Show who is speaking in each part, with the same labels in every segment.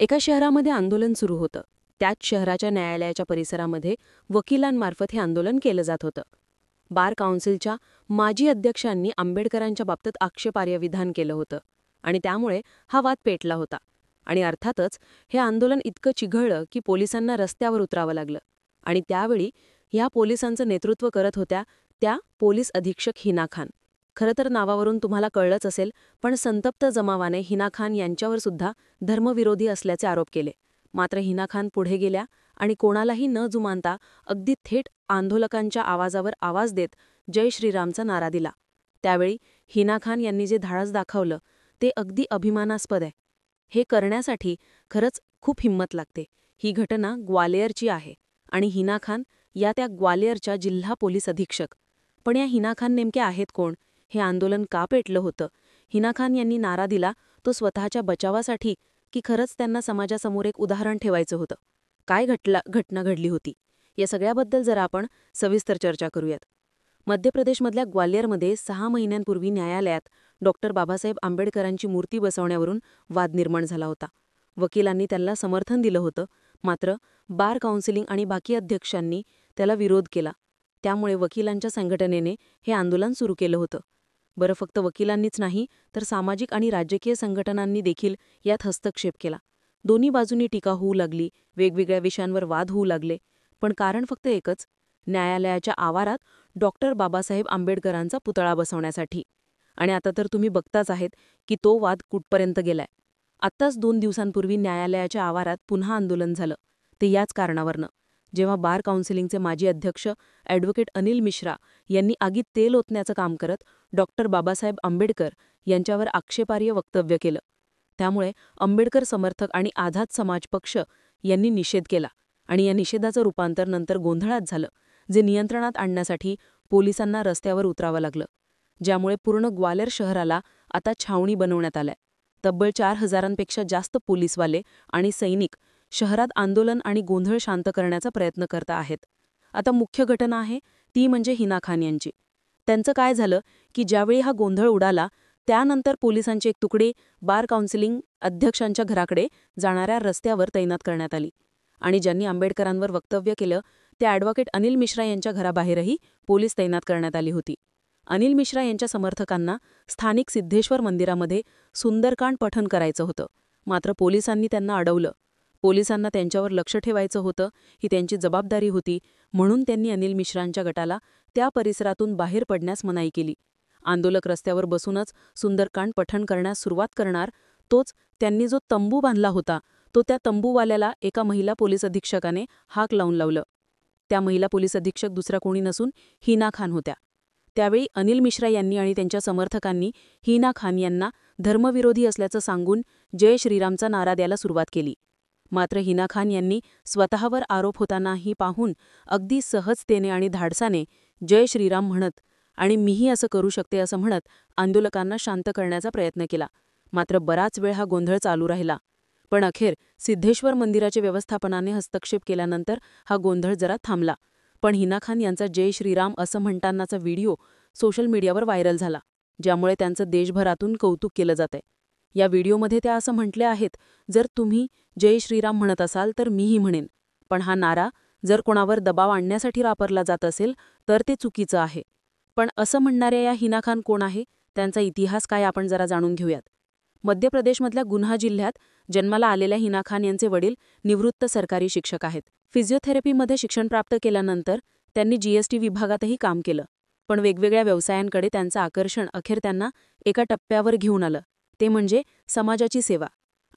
Speaker 1: एका शहरामध्ये आंदोलन सुरू होतं. त्याच शहराच्या न्यायालयाच्या परिसरामध्ये वकिलांमार्फत हे आंदोलन केलं जात होतं. बार काउन्सिलच्या माजी अध्यक्षांनी आंबेडकरांच्या बाबतीत आक्षेपार्ह विधान केलं होतं आणि त्यामुळे हा वाद पेटला होता. आणि अर्थातच हे आंदोलन इतकं चिघळलं की पोलिसांना रस्त्यावर उतरावं लागलं. आणि त्यावेळी ह्या पोलिसांचं नेतृत्व करत होत्या त्या पोलीस अधीक्षक हिना खान. खरं तर नावावरून तुम्हाला कळलंच असेल, पण संतप्त जमावाने हिना खान यांच्यावर सुद्धा धर्मविरोधी असल्याचे आरोप केले. मात्र हिना खान पुढे गेल्या आणि कोणालाही न जुमानता अगदी थेट आंदोलकांच्या आवाजावर आवाज देत जय श्रीरामचा नारा दिला. त्यावेळी हिना खान यांनी जे धाडस दाखवलं ते अगदी अभिमानास्पद आहे. हे करण्यासाठी खरंच खूप हिंमत लागते. ही घटना ग्वालियरची आहे आणि हिना खान या त्या ग्वालियरच्या जिल्हा पोलीस अधीक्षक. पण या हिना खान नेमक्या आहेत कोण? हे आंदोलन का पेटलं होतं? हिना खान यांनी नारा दिला तो स्वतःच्या बचावासाठी की खरंच त्यांना समाजासमोर एक उदाहरण ठेवायचं होतं? काय घटना घडली होती या सगळ्याबद्दल जरा आपण सविस्तर चर्चा करूयात. मध्य प्रदेशमधल्या ग्वालियरमध्ये 6 महिन्यांपूर्वी न्यायालयात बाबासाहेब आंबेडकरांची मूर्ती बसवण्यावरून वाद निर्माण झाला होता. वकिलांनी त्याला समर्थन दिलं होतं, मात्र बार काउन्सिलिंग आणि बाकी अध्यक्षांनी त्याला विरोध केला. त्यामुळे वकिलांच्या संघटनेने हे आंदोलन सुरू केलं होतं. बरं, फक्त वकिलांनीच नाही तर सामाजिक आणि राजकीय संघटनांनी देखील यात हस्तक्षेप केला. दोन्ही बाजूंनी टीका होऊ लागली, वेगवेगळ्या विषयांवर वाद होऊ लागले. पण कारण फक्त एकच, न्यायालयाच्या आवारात बाबासाहेब आंबेडकरांचा पुतळा बसवण्यासाठी. आणि आता तर तुम्ही बघताच आहेत की तो वाद कुठपर्यंत गेलाय. आत्ताच 2 दिवसांपूर्वी न्यायालयाच्या आवारात पुन्हा आंदोलन झालं, ते याच कारणावरनं. जेव्हा बार काउन्सिलिंगचे माजी अध्यक्ष ॲडव्होकेट अनिल मिश्रा यांनी आगीत तेल ओतण्याचं काम करत बाबासाहेब आंबेडकर यांच्यावर आक्षेपार्ह वक्तव्य केलं. त्यामुळे आंबेडकर समर्थक आणि आझाद समाज पक्ष यांनी निषेध केला आणि या निषेधाचं रूपांतर नंतर गोंधळात झालं, जे नियंत्रणात आणण्यासाठी पोलिसांना रस्त्यावर उतरावं लागलं. ज्यामुळे पूर्ण ग्वाल्हेर शहराला आता छावणी बनवण्यात आलंय. तब्बल 4,000पेक्षा जास्त पोलीसवाले आणि सैनिक शहरात आंदोलन आणि गोंधळ शांत करण्याचा प्रयत्न करत आहेत. आता मुख्य घटना आहे ती म्हणजे हिना खान यांची. त्यांचं काय झालं की ज्यावेळी हा गोंधळ उडाला त्यानंतर पोलिसांची एक तुकडी बार काउन्सिलिंग अध्यक्षांच्या घराकडे जाणाऱ्या रस्त्यावर तैनात करण्यात आली. आणि ज्यांनी आंबेडकरांवर वक्तव्य केलं त्या ॲडव्होकेट अनिल मिश्रा यांच्या घराबाहेरही पोलीस तैनात करण्यात आली होती. अनिल मिश्रा यांच्या समर्थकांना स्थानिक सिद्धेश्वर मंदिरामध्ये सुंदरकांड पठण करायचं होतं, मात्र पोलिसांनी त्यांना अडवलं. पोलिसांना त्यांच्यावर लक्ष ठेवायचं होतं, ही त्यांची जबाबदारी होती, म्हणून त्यांनी अनिल मिश्रांच्या गटाला त्या परिसरातून बाहेर पडण्यास मनाई केली. आंदोलक रस्त्यावर बसूनच सुंदरकांड पठण करण्यास सुरुवात करणार तोच त्यांनी जो तंबू बांधला होता तो त्या तंबूवाल्याला एका महिला पोलीस अधीक्षकाने हाक लावून लावलं. त्या महिला पोलीस अधीक्षक दुसऱ्या कोणी नसून हिना खान होत्या. त्यावेळी अनिल मिश्रा यांनी आणि त्यांच्या समर्थकांनी हिना खान यांना धर्मविरोधी असल्याचं सांगून जय श्रीरामचा नारा द्यायला सुरुवात केली. मात्र हिना खान यांनी स्वतःवर आरोप होतानाही पाहून अगदी सहजतेने आणि धाडसाने जय श्रीराम म्हणत आणि मीही असं करू शकते असं म्हणत आंदोलकांना शांत करण्याचा प्रयत्न केला. मात्र बराच वेळ हा गोंधळ चालू राहिला. पण अखेर सिद्धेश्वर मंदिराच्या व्यवस्थापनाने हस्तक्षेप केल्यानंतर हा गोंधळ जरा थांबला. पण हिना खान यांचा जय श्रीराम असं म्हणतानाचा व्हिडिओ सोशल मीडियावर व्हायरल झाला, ज्यामुळे त्यांचं देशभरातून कौतुक केलं जातंय. या व्हिडिओमध्ये त्या असं म्हटल्या आहेत, जर तुम्ही जय श्रीराम म्हणत असाल तर मीही म्हणेन, पण हा नारा जर कोणावर दबाव आणण्यासाठी वापरला जात असेल तर ते चुकीचं आहे. पण असं म्हणणाऱ्या या हिना खान कोण आहे, त्यांचा इतिहास काय आपण जरा जाणून घेऊयात. मध्य प्रदेशमधल्या गुन्हा जिल्ह्यात जन्माला आलेल्या हिना खान यांचे वडील निवृत्त सरकारी शिक्षक आहेत. फिजिओथेरपीमध्ये शिक्षण प्राप्त केल्यानंतर त्यांनी जीएसटी विभागातही काम केलं. पण वेगवेगळ्या व्यवसायांकडे त्यांचं आकर्षण अखेर त्यांना एका टप्प्यावर घेऊन आलं, ते म्हणजे समाजाची सेवा.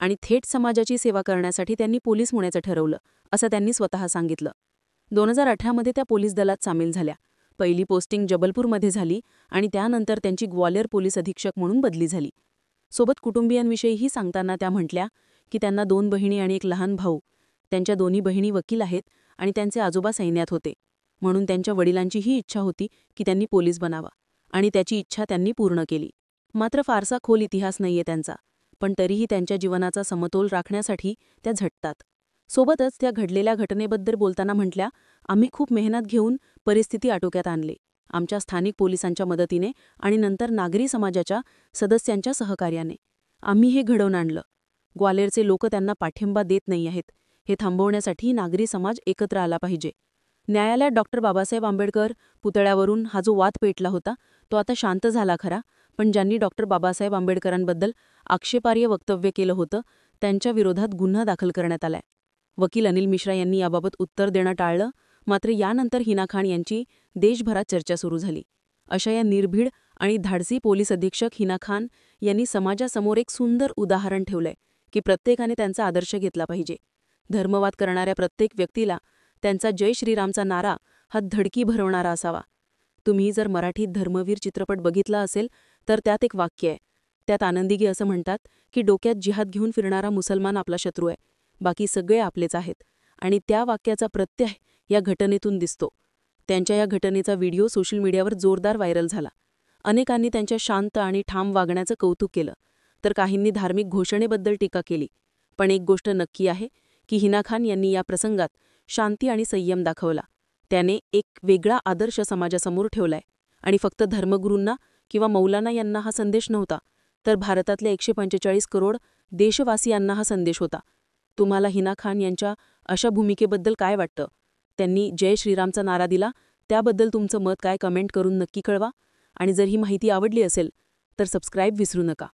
Speaker 1: आणि थेट समाजाची सेवा करण्यासाठी त्यांनी पोलीस होण्याचं ठरवलं, असं त्यांनी स्वतः सांगितलं. 2018मध्ये त्या पोलीस दलात सामील झाल्या. पहिली पोस्टिंग जबलपूरमध्ये झाली आणि त्यानंतर त्यांची ग्वालियर पोलीस अधीक्षक म्हणून बदली झाली. सोबत कुटुंबियांविषयीही सांगताना त्या म्हटल्या की त्यांना 2 बहिणी आणि एक लहान भाऊ. त्यांच्या दोन्ही बहिणी वकील आहेत आणि त्यांचे आजोबा सैन्यात होते, म्हणून त्यांच्या वडिलांची ही इच्छा होती की त्यांनी पोलीस बनावा आणि त्याची इच्छा त्यांनी पूर्ण केली. मात्र फारसा खोल इतिहास नाहीये त्यांचा, पण तरीही त्यांच्या जीवनाचा समतोल राखण्यासाठी त्या झटतात. सोबतच त्या घडलेल्या घटनेबद्दल बोलताना म्हटल्या, आम्ही खूप मेहनत घेऊन परिस्थिती आटोक्यात आणली, आमच्या स्थानिक पोलिसांच्या मदतीने आणि नंतर नागरी समाजाच्या सदस्यांच्या सहकार्याने आम्ही हे घडवून आणलं. ग्वालेरचे लोक त्यांना पाठिंबा देत नाही आहेत. हे थांबवण्यासाठी नागरी समाज एकत्र आला पाहिजे. न्यायालयात डॉक्टर बाबासाहेब आंबेडकर पुतळ्यावरून हा जो वाद पेटला होता तो आता शांत झाला खरा, पण ज्यांनी डॉक्टर बाबासाहेब आंबेडकरांबद्दल आक्षेपार्ह वक्तव्य केलं होतं त्यांच्या विरोधात गुन्हा दाखल करण्यात आलाय. वकील अनिल मिश्रा यांनी याबाबत उत्तर देणं टाळलं, मात्र यानंतर हिना खान यांची देशभरात चर्चा सुरू झाली. अशा या निर्भीड आणि धाडसी पोलीस अधीक्षक हिना खान यांनी समाजासमोर एक सुंदर उदाहरण ठेवलंय की प्रत्येकाने त्यांचा आदर्श घेतला पाहिजे. धर्मवाद करणाऱ्या प्रत्येक व्यक्तीला त्यांचा जय श्रीरामचा नारा हा धडकी भरवणारा असावा. तुम्ही जर मराठीत धर्मवीर चित्रपट बघितला असेल तर त्यात एक वाक्य आहे. त्यात आनंदीगी असं म्हणतात की डोक्यात जिहाद घेऊन फिरणारा मुसलमान आपला शत्रू आहे, बाकी सगळे आपलेच आहेत. आणि त्या वाक्याचा प्रत्यय या घटनेतून दिसतो. त्यांच्या या घटनेचा व्हिडिओ सोशल मीडियावर जोरदार व्हायरल झाला. अनेकांनी त्यांच्या शांत आणि ठाम वागण्याचं कौतुक केलं, तर काहींनी धार्मिक घोषणेबद्दल टीका केली. पण एक गोष्ट नक्की आहे की हिना खान यांनी या प्रसंगात शांती आणि संयम दाखवला. त्याने एक वेगळा आदर्श समाजासमोर ठेवलाय. आणि फक्त धर्मगुरूंना किंवा मौलाना यांना हा संदेश नव्हता, तर भारतातल्या 145 करोड देशवासियांना हा संदेश होता. तुम्हाला हिना खान यांच्या अशा भूमिकेबद्दल काय वाटतं? त्यांनी जय श्रीरामचा नारा दिला त्याबद्दल तुमचं मत काय कमेंट करून नक्की कळवा. आणि जर ही माहिती आवडली असेल तर सबस्क्राईब विसरू नका.